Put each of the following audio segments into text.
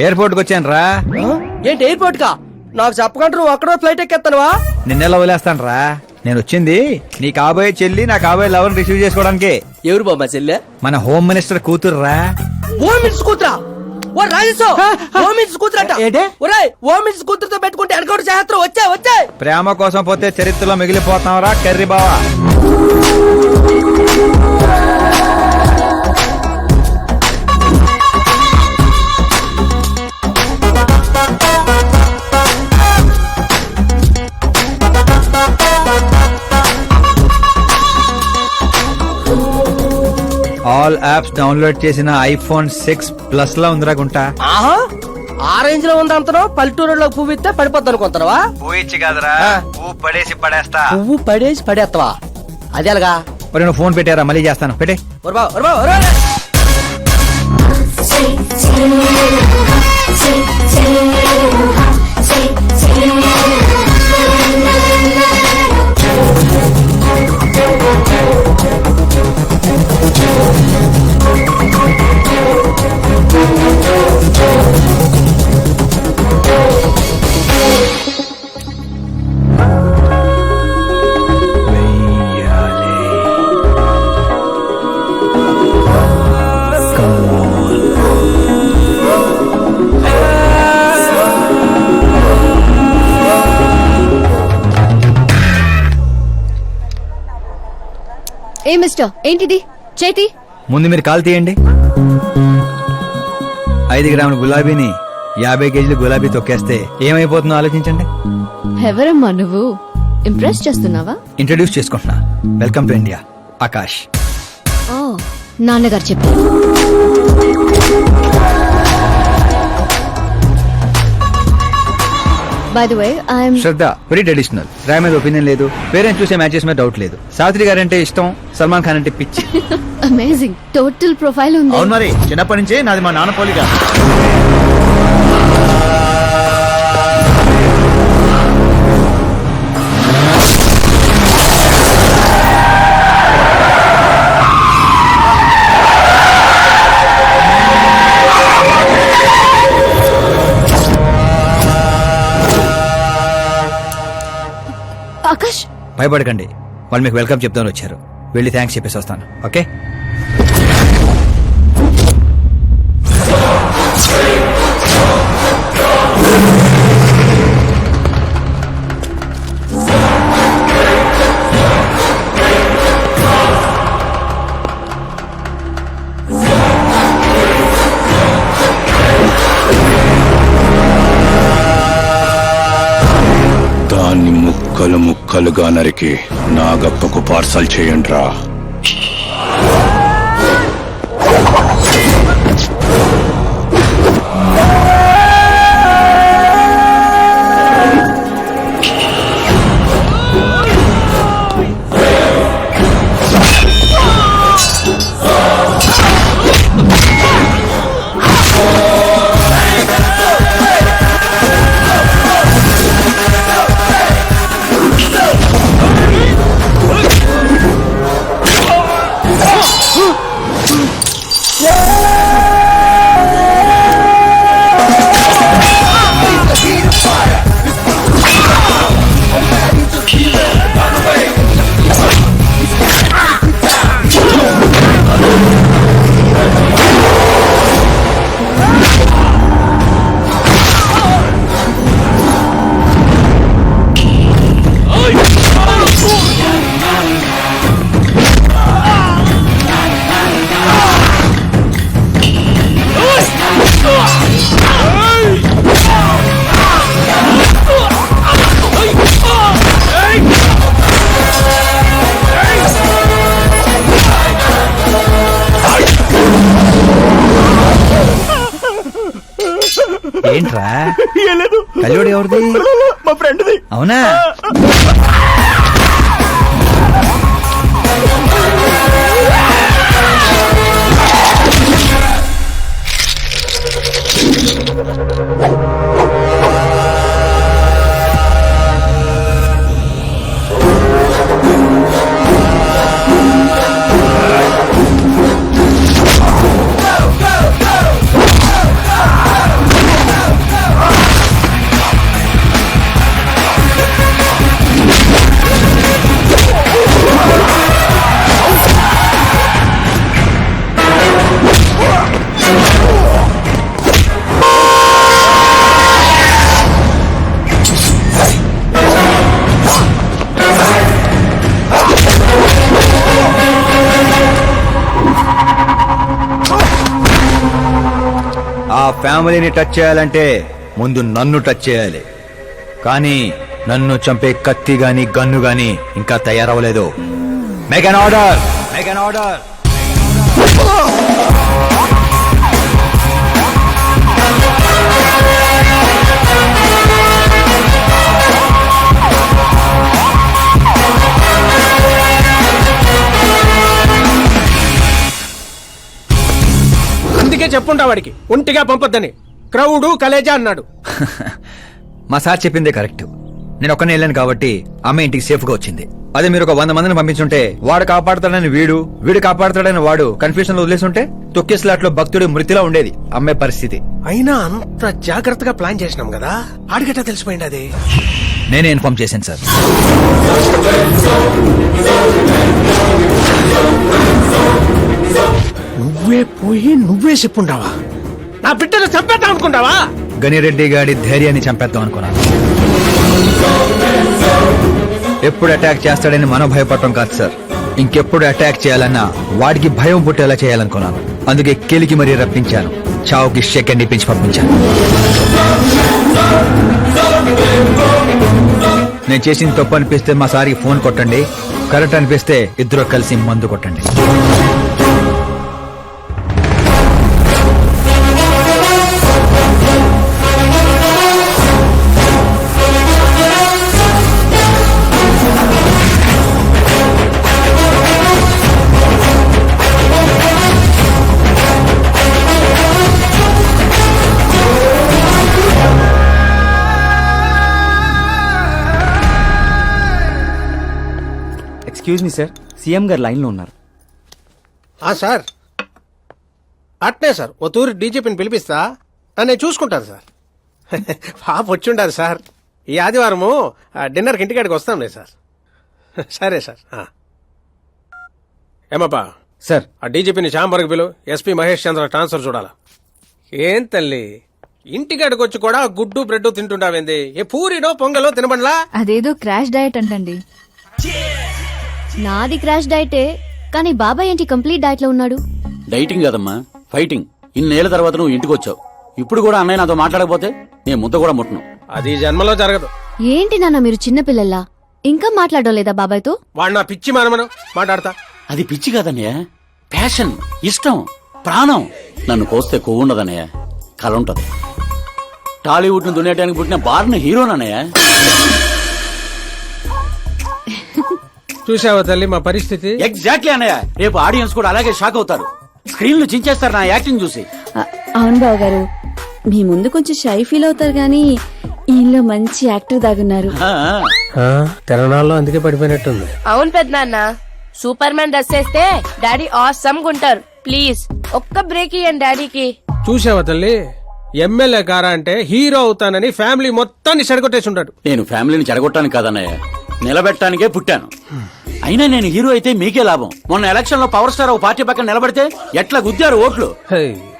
Airport కి వచ్చాను రా. ఏంటి ఎయిర్పోర్ట్ కా? నాకు చెప్పకుండా నువ్వు అక్కడ ఫ్లైట్ ఎక్కేస్తానువా? నిన్నెలా వదిలేస్తాను రా. నేను వచ్చింది నీ కాబోయే చెల్లి నా కాబోయే లవర్ రిసీవ్ చేసుకోవడానికి. ఎవరు బాబా చెల్లె? మన హోమ్ మినిస్టర్ కూతురు రా. హోమ్ మినిస్టర్ కూతురా? ఓ రాజేశో, హోమ్ మినిస్టర్ కూతురట. ఒరేయ్, హోమ్ మినిస్టర్ కూతురుతో పెట్టుకుంటే ఎన్కౌంటర్ చేస్తారు. వచ్చే ప్రేమ కోసం పోతే చరిత్రలో మిగిలిపోతాం రా కర్రీ బావా. ఆల్ యాప్స్ డౌన్లోడ్ చేసిన ఐఫోన్ 6 ప్లస్ లా ఉందిరా గుంట. ఆహా, ఆ రేంజ్ లో ఉంది అంతనో. పల్లెటూరులో పువ్వు ఇస్తే పడిపోద్ది అనుకుంటావా? పోయిచ్చి కాదురా, పువ్వు పడేసి పడేస్తా. పువ్వు పడేసి పడేస్తావా? అదే అలాగా. మరి నువ్వు ఫోన్ పెట్టారా? మళ్ళీ చేస్తాను, పెట్టే. ఏ మిస్టర్, ఏంటిది? చేతి ముందు మీరు కాల్ తీయండి. 5 గ్రాముల గులాబీని 50 కేజీలు గులాబీ తొక్కేస్తే ఏమైపోతుందో ఆలోచించండి. ఎవరమ్మా నువ్వు? ఇంప్రెస్ చేస్తున్నావా? ఇంట్రడ్యూస్ చేసుకుంటున్నా. Welcome to India, Akash. Oh, నాన్నగారు చెప్పారు. By the way, I'm Shraddha very traditional. Rai మీద ఒపీనియన్ లేదు, పేరెంట్స్ చూసే మ్యాచెస్ మీద డౌట్ లేదు. సావిత్రి గారు అంటే ఇష్టం, సల్మాన్ ఖాన్ అంటే పిచ్చి. అమేజింగ్, టోటల్ ప్రొఫైల్ ఉంది. అవును మరి, చిన్నప్పటి నుంచే నాది మా నాన్న పోలిక. ఆకాష్, భయపడకండి, వాళ్ళు మీకు వెల్కమ్ చెప్తాను వచ్చారు. వెళ్ళి థ్యాంక్స్ చెప్పేసి వస్తాను. ఓకే? దాన్ని ముక్కలు ముక్కలుగా నరికి నాగప్పకు పార్సల్ చేయండిరా. ఏంట్రా కల్లుడు ఎవరిది? మా ఫ్రెండ్ది. అవునా? ఫ్యామిలీని టచ్ చేయాలంటే ముందు నన్ను టచ్ చేయాలి. కానీ నన్ను చంపే కత్తి గాని గన్ను గాని ఇంకా తయారవ్వలేదు. Make an order, make an order. అందుకే చెప్పుంటా వాడికి ఒంటిగా పంపొద్దని. క్రౌడు కలేజా అన్నాడు. మా సార్ చెప్పిందే కరెక్ట్. నేను ఒక్కనే వెళ్ళాను కాబట్టి అమ్మ ఇంటికి సేఫ్ గా వచ్చింది. అదే మీరు ఒక 100 మందిని పంపించుంటే వాడు కాపాడతాడని వీడు కాపాడతాడని వాడు కన్ఫ్యూజన్ లో వదిలేసుంటే తొక్కేస్లాట్లో భక్తుడు మృతిలా ఉండేది అమ్మే పరిస్థితి. అయినా అంత జాగ్రత్తగా ప్లాన్ చేసినాం కదా, ఆడిగట్టా తెలిసిపోయింది అది. నేనే ఇన్ఫార్మ్ చేశాను సార్. నువ్వే పోయి నువ్వే చెప్పుంటావా? నా బిడ్డను చంపేద్దాం అనుకుంటావా? గనిరెడ్డి గాడి ధైర్యాన్ని చంపేద్దాం అనుకున్నాను. ఎప్పుడు అటాక్ చేస్తాడని మనం భయపడటం కాదు సార్, ఇంకెప్పుడు అటాక్ చేయాలన్నా వాడికి భయం పుట్టేలా చేయాలనుకున్నాను. అందుకే కెలికి మరీ రప్పించాను, చావుకి సెకండ్ ఇప్పించి పంపించాను. నేను చేసిన తప్పు అనిపిస్తే మా సారికి ఫోన్ కొట్టండి, కరెక్ట్ అనిపిస్తే ఇద్దరు కలిసి మందు కొట్టండి. ఎక్స్క్యూజ్ మీ సార్, సీఎం గారు లైన్లో ఉన్నారు. సార్ అట్నే సార్, ఓ తూరి డీజీపీని పిలిపిస్తా, నేను చూసుకుంటాను సార్. పాప వచ్చిండారు సార్. ఈ ఆదివారము డిన్నర్కి ఇంటికాడికి వస్తాంలే సార్. సరే సార్. ఏమప్పా సార్, ఆ డీజీపీని చాంబర్కి పిలు, ఎస్పీ మహేష్ చంద్ర ట్రాన్స్ఫర్ చూడాలా. ఏం తల్లి ఇంటికాడికి వచ్చి కూడా గుడ్డు బ్రెడ్ తింటుంటావేంది? ఏ పూరినో పొంగలో తినబండ్లా? అదేదో క్రాష్ డయట్ అంటండి. నాది క్రాష్ డైటే, కానీ బాబాయ్ ఏంటి కంప్లీట్ డైట్ లో ఉన్నాడు? డైటింగ్ కదమ్మా, ఫైటింగ్. ఇన్నేళ్ల తర్వాత నువ్వు ఇంటికి వచ్చావు, ఇప్పుడు కూడా అన్నయ్య నాతో మాట్లాడకపోతే నేను ముద్ద కూడా ముట్టను. అది జన్మలో జరగదు. ఏంటి నాన్న మీరు చిన్నపిల్లల్లా ఇంకా మాట్లాడడం లేదా బాబాయ్తో? వాడు నా పిచ్చి మనమను మాట్లాడతా. అది పిచ్చి కాదన్నయ్య, ప్యాషన్, ఇష్టం, ప్రాణం. నన్ను కోస్తే కొవ్వుండదన్నయ్య, కళ ఉంటది. టాలీవుడ్ ను దున్నేయడానికి పుట్టిన బార్న్ హీరోనన్నయ్య. చూసావా తల్లి మా పరిస్థితి? ఎగ్జాక్ట్లీ అన్నయ్య, రేపు ఆడియన్స్ కూడా అలాగే షాక్ అవుతారు. స్క్రీన్లు చించేస్తారు నా యాక్టింగ్ చూసి. అవును బావ గారు, మీ ముందు కొంచెం షై ఫీల్ అవుతారు గానీ ఈయనలో మంచి యాక్టర్ దాగున్నారు. తెలంగాణలో అందుకే పడిపోయినట్టుంది. అవును పెద్దనాన్న, సూపర్ మ్యాన్ డ్రెస్ వేస్తే డాడీ ఆసమ్ గుంటారు. ప్లీజ్ ఒక్క బ్రేక్ ఇయ్యండి డాడీకి. చూసావా తల్లి, ఎమ్మెల్యే కారా అంటే హీరో అవుతానని ఫ్యామిలీ మొత్తాన్ని చెడగొట్టేసి ఉంటాడు. నేను ఫ్యామిలీని చెడగొట్టాను కాదన్నయ్య, నిలబెట్టడానికే పుట్టాను. అయినా నేను హీరో అయితే మీకే లాభం. మొన్న ఎలక్షన్ లో పవర్ స్టార్ ఒక పార్టీ పక్కన నిలబడితే ఎట్లా గుద్దారు ఓట్లు.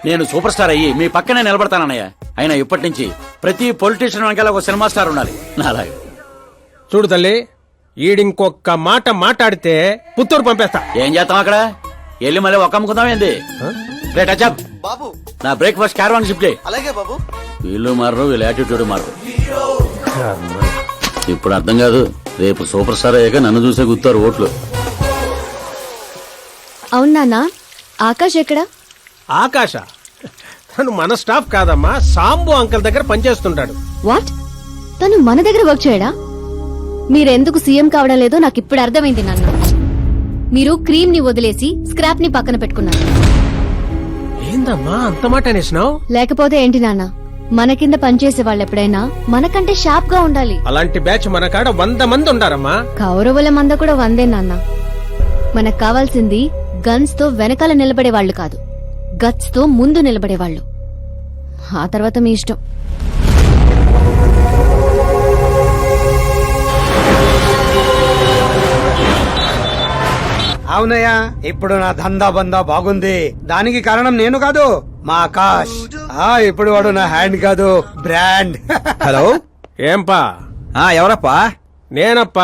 నేను సూపర్ స్టార్ అయ్యి మీ పక్కనే నిలబడతానన్నయ్య. అయినా ఇప్పటి నుంచి ప్రతి పొలిటీషియన్ వెనకాల ఒక సినిమా స్టార్ ఉండాలి నాలాగా. చూడు తల్లి, ఈడింకొక్క మాట మాట్లాడితే పుత్తూరు పంపేస్తా. ఏం చేస్తాం అక్కడ వెళ్ళి మళ్ళీ ఒక్క అమ్ముకుందాం ఏంది? రేట్ అచ్చాప్ బాబు, నా బ్రేక్ఫాస్ట్ క్యారవాన్ షిఫ్ట్ చేయి. అలాగే బాబు. వీళ్ళు మారరు, వీళ్ళ యాటిట్యూడ్ మారరు. ఇప్పుడు అర్థం కాదు, రేపు సూపర్ స్టార్ అయ్యాక నన్ను చూసే గుర్తారు ఓట్లు. అవును నాన్న, ఆకాష్ ఎక్కడా? ఆకాశ తను మన స్టాఫ్ కాదమ్మా, సాంబు అంకల్ దగ్గర పనిచేస్తుంటాడు. వాట్? తను మన దగ్గర వర్క్ చేయడా? మీరెందుకు సీఎం కావడం లేదో నాకు ఇప్పుడు అర్థమైంది నాన్న. మీరు క్రీమ్ ని వదిలేసి స్క్రాప్ ని పక్కన పెట్టుకున్నారు. ఏందమ్మా అంత మాట అనేసినావు? లేకపోతే ఏంటి నాన్న, మన కింద పనిచేసే వాళ్ళు ఎప్పుడైనా మనకంటే షార్ప్ గా ఉండాలి. అలాంటి బ్యాచ్ మన కాడ 100 మంది ఉండారమ్మా. కౌరవుల మంద కూడా 100 నాన్న. మనకు కావాల్సింది గన్స్ తో వెనకాల నిలబడే వాళ్ళు కాదు, గట్స్ తో ముందు నిలబడే వాళ్ళు. ఆ తర్వాత మీ ఇష్టం. అవునయ్యా, ఇప్పుడు నా దందా బందా బాగుంది. దానికి కారణం నేను కాదు, మా ఆకాష్. ఇప్పుడు వాడు నా హ్యాండ్ కాదు, బ్రాండ్. హలో, ఏంపా? ఎవరప్పా? నేనప్పా.